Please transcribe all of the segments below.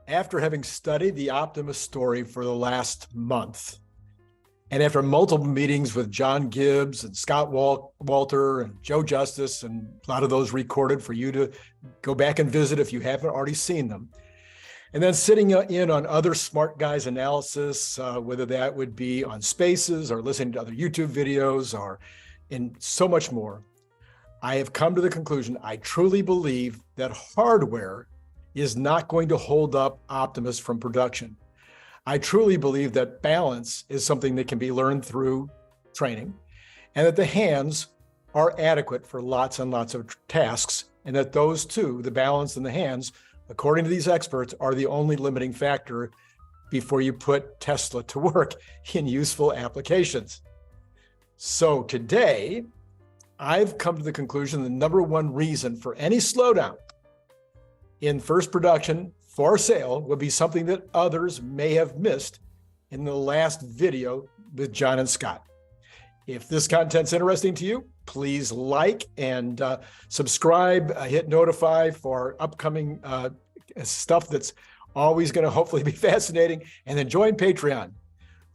After having studied the Optimus story for the last month, and after multiple meetings with John Gibbs and Scott Walter and Joe Justice, and a lot of those recorded for you to go back and visit if you haven't already seen them, and then sitting in on other smart guys analysis, whether that would be on Spaces or listening to other YouTube videos or in so much more, I have come to the conclusion I truly believe that hardware is not going to hold up Optimus from production. I truly believe that balance is something that can be learned through training, and that the hands are adequate for lots and lots of tasks, and that those two, the balance and the hands, according to these experts, are the only limiting factor before you put Tesla to work in useful applications. So today, I've come to the conclusion the number one reason for any slowdown in first production for sale would be something that others may have missed in the last video with John and Scott. If this content's interesting to you, please like and subscribe, hit notify for upcoming stuff that's always going to hopefully be fascinating, and then join Patreon.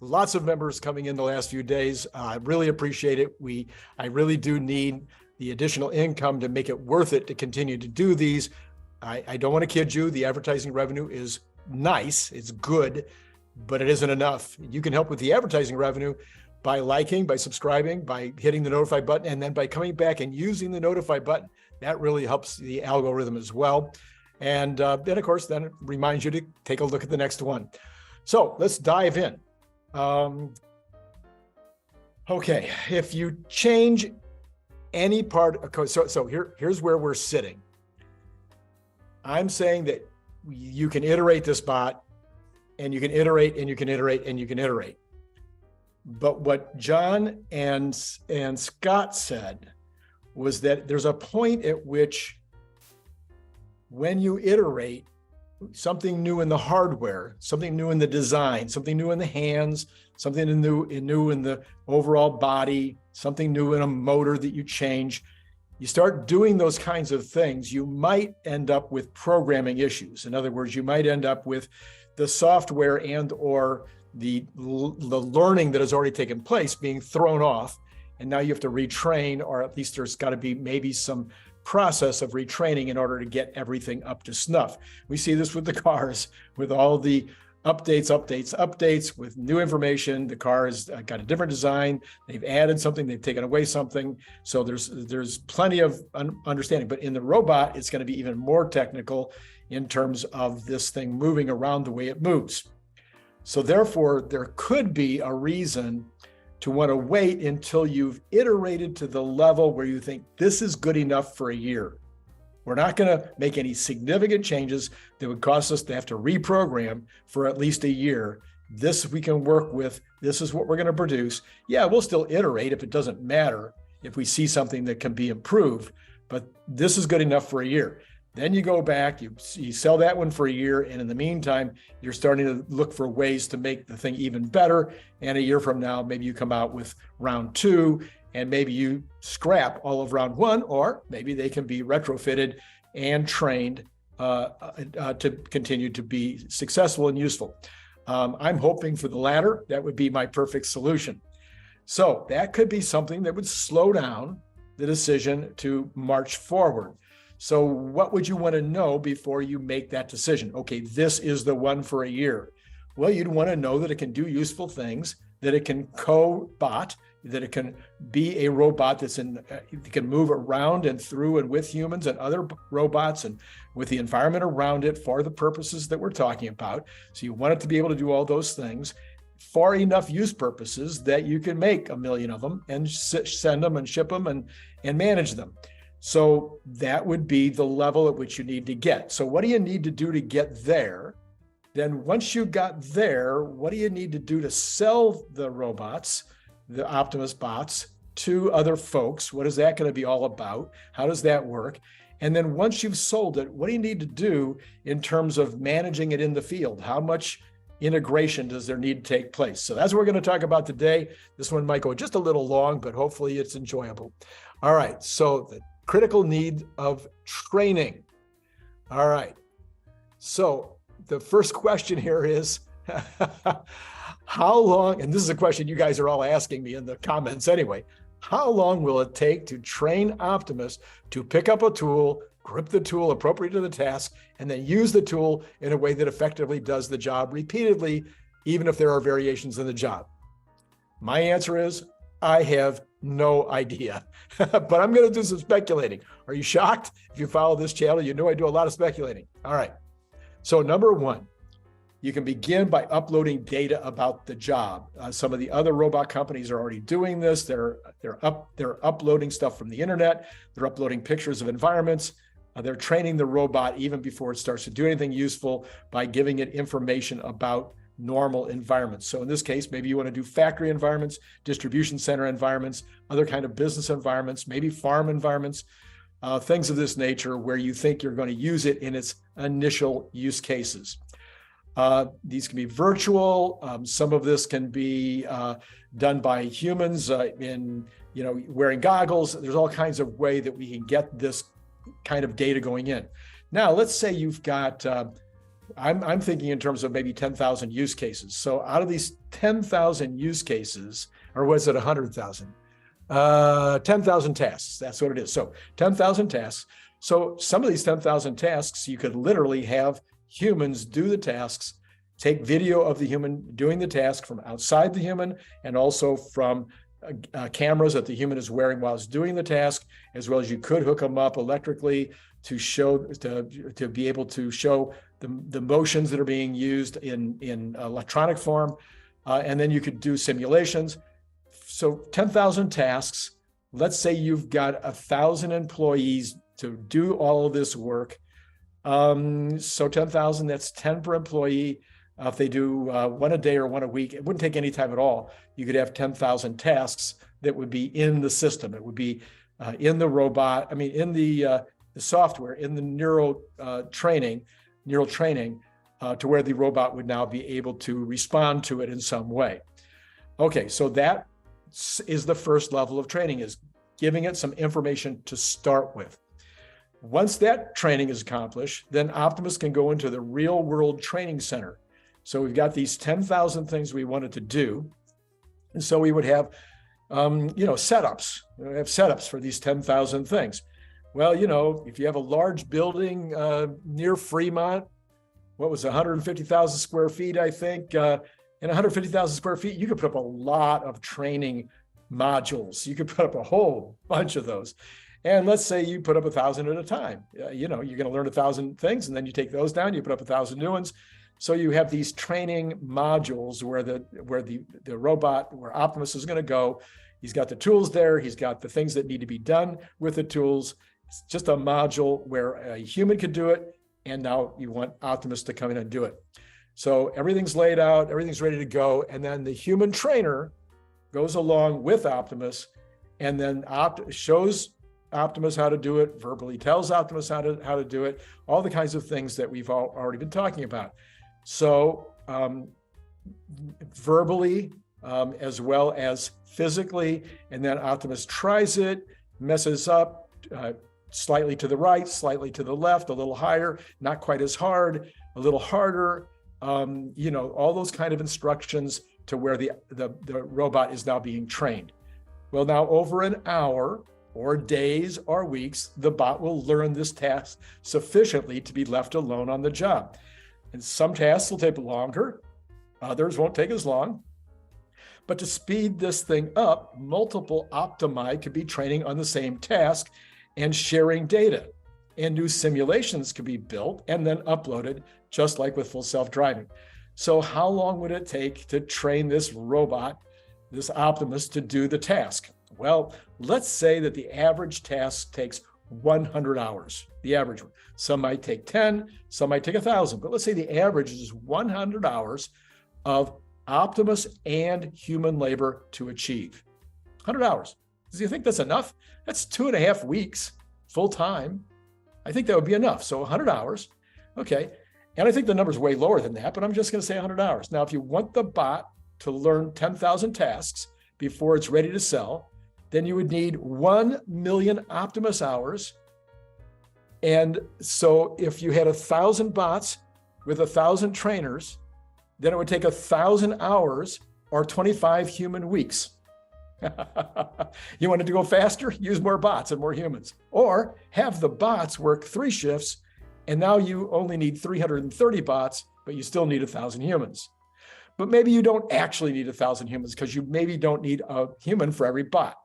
Lots of members coming in the last few days. I really appreciate it. I really do need the additional income to make it worth it to continue to do these. I don't want to kid you. The advertising revenue is nice. It's good, but it isn't enough. You can help with the advertising revenue by liking, by subscribing, by hitting the notify button, and then by coming back and using the notify button. That really helps the algorithm as well. And then, of course, then it reminds you to take a look at the next one. So let's dive in. Okay, if you change any part, so here's where we're sitting. I'm saying that you can iterate this bot, and you can iterate, and you can iterate, and you can iterate. But what John and Scott said was that there's a point at which when you iterate something new in the hardware, something new in the design, something new in the hands, something new in the overall body, something new in a motor that you change, you start doing those kinds of things, you might end up with programming issues. In other words, you might end up with the software and or the learning that has already taken place being thrown off, and now you have to retrain, or at least there's got to be maybe some process of retraining in order to get everything up to snuff. We see this with the cars, with all the updates with new information. The car has got a different design. They've added something, they've taken away something. So there's plenty of understanding. But in the robot, it's going to be even more technical in terms of this thing moving around the way it moves. So therefore, there could be a reason to want to wait until you've iterated to the level where you think this is good enough for a year. We're not going to make any significant changes that would cause us to have to reprogram for at least a year. This we can work with. This is what we're going to produce. Yeah, we'll still iterate if it doesn't matter, if we see something that can be improved, but this is good enough for a year. Then you go back, you sell that one for a year, and in the meantime, you're starting to look for ways to make the thing even better. And a year from now, maybe you come out with round 2, and maybe you scrap all of round 1, or maybe they can be retrofitted and trained to continue to be successful and useful. I'm hoping for the latter. That would be my perfect solution. So that could be something that would slow down the decision to march forward. So what would you want to know before you make that decision? Okay, this is the one for a year. Well, you'd want to know that it can do useful things, that it can co-bot, that it can be a robot that's it can move around and through and with humans and other robots and with the environment around it for the purposes that we're talking about. So you want it to be able to do all those things for enough use purposes that you can make 1 million of them and send them and ship them and manage them. So that would be the level at which you need to get. So what do you need to do to get there? Then once you got there, what do you need to do to sell the robots, the Optimus bots, to other folks? What is that going to be all about? How does that work? And then once you've sold it, what do you need to do in terms of managing it in the field? How much integration does there need to take place? So that's what we're going to talk about today. This one might go just a little long, but hopefully it's enjoyable. All right, so the critical need of training. All right, so the first question here is, how long, and this is a question you guys are all asking me in the comments anyway, how long will it take to train Optimus to pick up a tool, grip the tool appropriate to the task, and then use the tool in a way that effectively does the job repeatedly, even if there are variations in the job? My answer is, I have no idea, but I'm going to do some speculating. Are you shocked? If you follow this channel, you know I do a lot of speculating. All right. So number one, you can begin by uploading data about the job. Some of the other robot companies are already doing this. They're uploading stuff from the internet. They're uploading pictures of environments. They're training the robot even before it starts to do anything useful by giving it information about normal environments. So in this case, maybe you want to do factory environments, distribution center environments, other kind of business environments, maybe farm environments, things of this nature where you think you're going to use it in its initial use cases. These can be virtual. Some of this can be done by humans in, wearing goggles. There's all kinds of way that we can get this kind of data going in. Now, let's say you've got, I'm thinking in terms of maybe 10,000 use cases. So out of these 10,000 use cases, or was it 100,000? 10,000 tasks, that's what it is. So 10,000 tasks. So some of these 10,000 tasks, you could literally have humans do the tasks, take video of the human doing the task from outside the human, and also from cameras that the human is wearing while it's doing the task, as well as you could hook them up electrically to show, to be able to show the motions that are being used in electronic form. And then you could do simulations. So 10,000 tasks, let's say you've got 1,000 employees to do all of this work. So 10,000, that's 10 per employee. If they do one a day or one a week, it wouldn't take any time at all. You could have 10,000 tasks that would be in the system. It would be in the robot, in the software, in the neural training, to where the robot would now be able to respond to it in some way. Okay, so that is the first level of training, is giving it some information to start with. Once that training is accomplished, then Optimus can go into the real world training center. So we've got these 10,000 things we wanted to do. And so we would have, setups. We have setups for these 10,000 things. Well, if you have a large building near Fremont, what was 150,000 square feet, I think, in 150,000 square feet, you could put up a lot of training modules. You could put up a whole bunch of those. And let's say you put up 1,000 at a time. You're going to learn 1,000 things, and then you take those down, you put up 1,000 new ones. So you have these training modules where the robot, where Optimus is going to go. He's got the tools there. He's got the things that need to be done with the tools. It's just a module where a human could do it. And now you want Optimus to come in and do it. So everything's laid out, everything's ready to go. And then the human trainer goes along with Optimus and then shows Optimus how to do it, verbally tells Optimus how to do it, all the kinds of things that we've already been talking about. So verbally, as well as physically, and then Optimus tries it, messes up, slightly to the right, slightly to the left, a little higher, not quite as hard, a little harder, all those kind of instructions to where the robot is now being trained. Well, now over an hour or days or weeks, the bot will learn this task sufficiently to be left alone on the job. And some tasks will take longer, others won't take as long. But to speed this thing up, multiple optimi could be training on the same task and sharing data. And new simulations could be built and then uploaded, just like with full self-driving. So how long would it take to train this robot, this Optimus, to do the task? Well, let's say that the average task takes 100 hours, the average one. Some might take 10, some might take 1,000, but let's say the average is 100 hours of Optimus and human labor to achieve. 100 hours. Do you think that's enough? That's 2.5 weeks full time. I think that would be enough. So 100 hours. Okay. And I think the number's way lower than that, but I'm just going to say 100 hours. Now, if you want the bot to learn 10,000 tasks before it's ready to sell, then you would need 1 million Optimus hours. And so if you had 1,000 bots with 1,000 trainers, then it would take 1,000 hours or 25 human weeks. You want it to go faster? Use more bots and more humans. Or have the bots work 3 shifts, and now you only need 330 bots, but you still need 1,000 humans. But maybe you don't actually need 1,000 humans because you maybe don't need a human for every bot.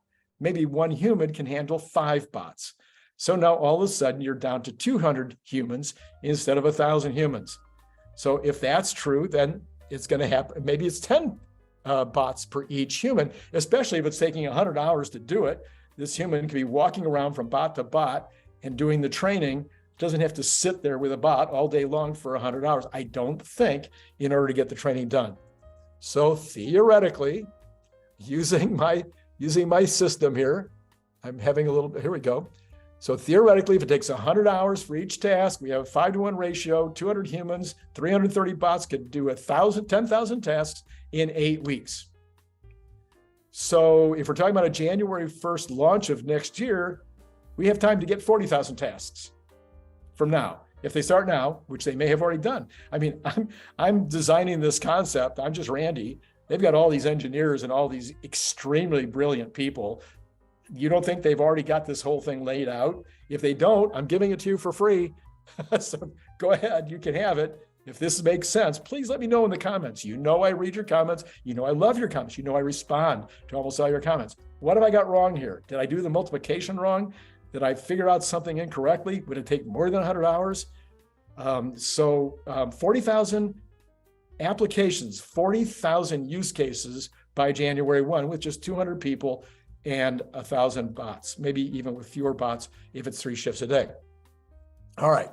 Maybe 1 human can handle 5 bots. So now all of a sudden you're down to 200 humans instead of 1,000 humans. So if that's true, then it's going to happen. Maybe it's 10 bots per each human, especially if it's taking 100 hours to do it. This human can be walking around from bot to bot and doing the training, doesn't have to sit there with a bot all day long for 100 hours, I don't think, in order to get the training done. So theoretically, using my system here, I'm having a little bit, here we go. So theoretically, if it takes 100 hours for each task, we have a 5-to-1 ratio, 200 humans, 330 bots could do 10,000 tasks in 8 weeks. So if we're talking about a January 1st launch of next year, we have time to get 40,000 tasks from now. If they start now, which they may have already done. I mean, I'm designing this concept. I'm just Randy. They've got all these engineers and all these extremely brilliant people. You don't think they've already got this whole thing laid out? If they don't, I'm giving it to you for free. So go ahead, you can have it. If this makes sense, please let me know in the comments. You know I read your comments. You know I love your comments. You know I respond to almost all your comments. What have I got wrong here? Did I do the multiplication wrong? Did I figure out something incorrectly? Would it take more than 100 hours? 40,000 applications, 40,000 use cases by January 1 with just 200 people and 1,000 bots, maybe even with fewer bots if it's 3 shifts a day. All right.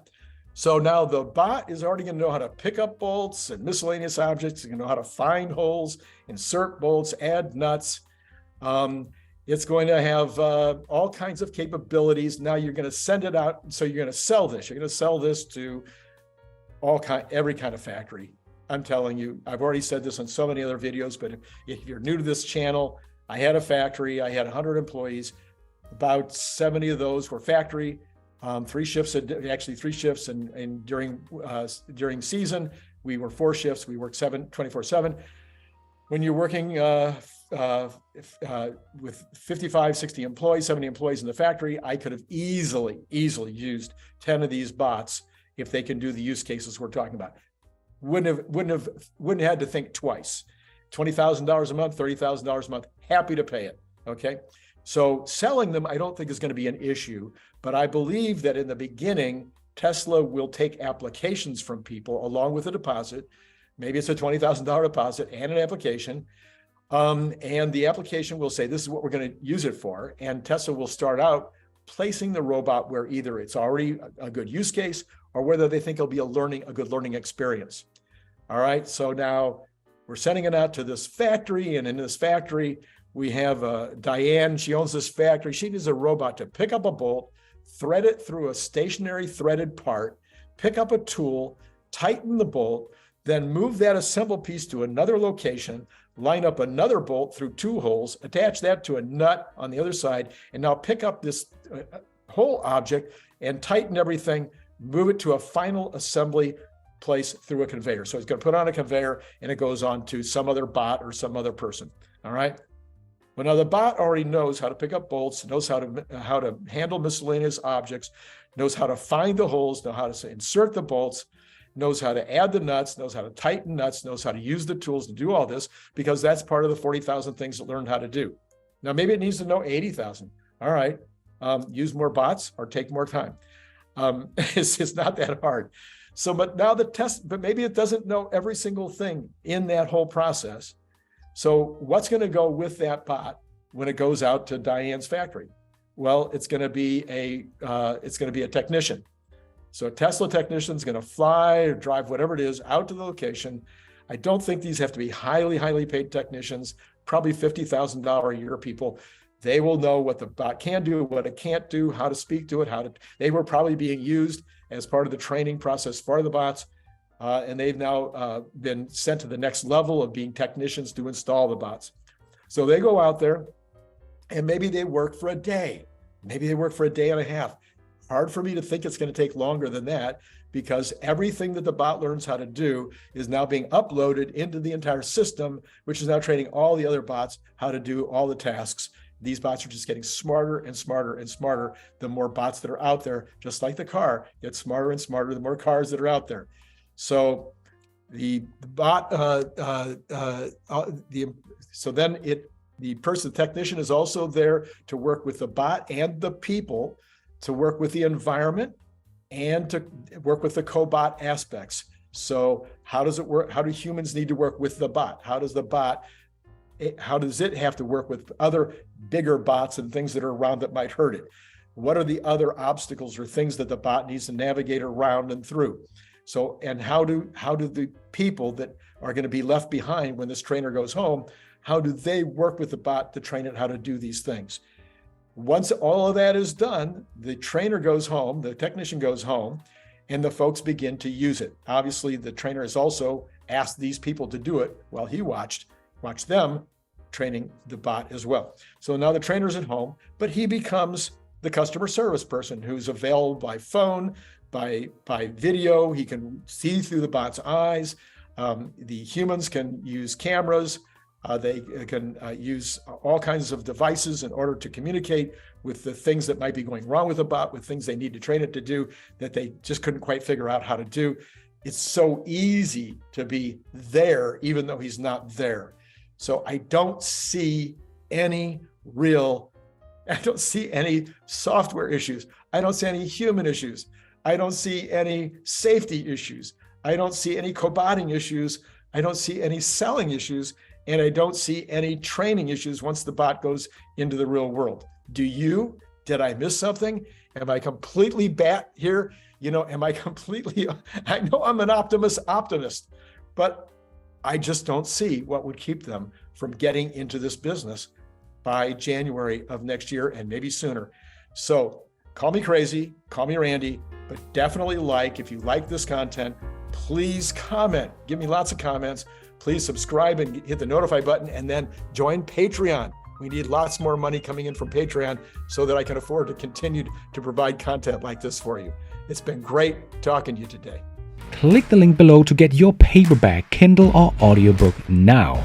So now the bot is already going to know how to pick up bolts and miscellaneous objects. It's going to know how to find holes, insert bolts, add nuts. It's going to have all kinds of capabilities. Now you're going to send it out. So you're going to sell this. You're going to sell this to every kind of factory. I'm telling you, I've already said this on so many other videos, but if you're new to this channel, I had a factory. I had 100 employees. About 70 of those were factory. 3 shifts, actually 3 shifts, and during season, we were 4 shifts. We worked 24/7. When you're working with 55, 60 employees, 70 employees in the factory, I could have easily used 10 of these bots if they can do the use cases we're talking about. Wouldn't have had to think twice. $20,000 a month, $30,000 a month, happy to pay it. Okay. So selling them, I don't think is going to be an issue, but I believe that in the beginning, Tesla will take applications from people along with a deposit. Maybe it's a $20,000 deposit and an application. And the application will say, this is what we're going to use it for. And Tesla will start out placing the robot where either it's already a good use case or whether they think it'll be a good learning experience. All right. So now we're sending it out to this factory, and in this factory, we have Diane. She owns this factory. She needs a robot to pick up a bolt, thread it through a stationary threaded part, pick up a tool, tighten the bolt, then move that assembled piece to another location, line up another bolt through 2 holes, attach that to a nut on the other side, and now pick up this whole object and tighten everything, move it to a final assembly place through a conveyor. So it's going to put on a conveyor and it goes on to some other bot or some other person. All right. Well, now the bot already knows how to pick up bolts, knows how to handle miscellaneous objects, knows how to find the holes, knows how to insert the bolts, knows how to add the nuts, knows how to tighten nuts, knows how to use the tools to do all this, because that's part of the 40,000 things it learned how to do. Now, maybe it needs to know 80,000. All right. Use more bots or take more time. It's not that hard. So, but now but maybe it doesn't know every single thing in that whole process. So what's going to go with that bot when it goes out to Diane's factory? Well, it's going to be a technician. So a Tesla technician is going to fly or drive whatever it is out to the location. I don't think these have to be highly paid technicians, probably $50,000 a year people. They will know what the bot can do, what it can't do, how to speak to it, they were probably being used as part of the training process for the bots. And they've now been sent to the next level of being technicians to install the bots. So they go out there and maybe they work for a day. Maybe they work for a day and a half. Hard for me to think it's going to take longer than that. because everything that the bot learns how to do is now being uploaded into the entire system, which is now training all the other bots how to do all the tasks. These bots are just getting smarter and smarter and smarter. The more bots that are out there, just like the car, get smarter and smarter, the more cars that are out there. So the bot, the technician is also there to work with the bot and the people, to work with the environment, and to work with the cobot aspects. So how does it work? How do humans need to work with the bot? How does it have to work with other bigger bots and things that are around that might hurt it? What are the other obstacles or things that the bot needs to navigate around and through? So, and how do the people that are going to be left behind when this trainer goes home, how do they work with the bot to train it how to do these things? Once all of that is done, the trainer goes home, the technician goes home, and the folks begin to use it. Obviously, the trainer has also asked these people to do it while he watched them training the bot as well. So now the trainer's at home, but he becomes the customer service person who's available by phone, by video. He can see through the bot's eyes. The humans can use cameras. They can use all kinds of devices in order to communicate with the things that might be going wrong with the bot, with things they need to train it to do that they just couldn't quite figure out how to do. It's so easy to be there, even though he's not there. So I don't see any software issues. I don't see any human issues. I don't see any safety issues. I don't see any cobotting issues. I don't see any selling issues. And I don't see any training issues once the bot goes into the real world. Do you? Did I miss something? Am I completely bat here? Am I completely, I know I'm an optimist, but I just don't see what would keep them from getting into this business by January of next year and maybe sooner. So call me crazy, call me Randy, but definitely if you like this content, please comment, give me lots of comments. Please subscribe and hit the notify button, and then join Patreon. We need lots more money coming in from Patreon so that I can afford to continue to provide content like this for you. It's been great talking to you today. Click the link below to get your paperback, Kindle, or audiobook now.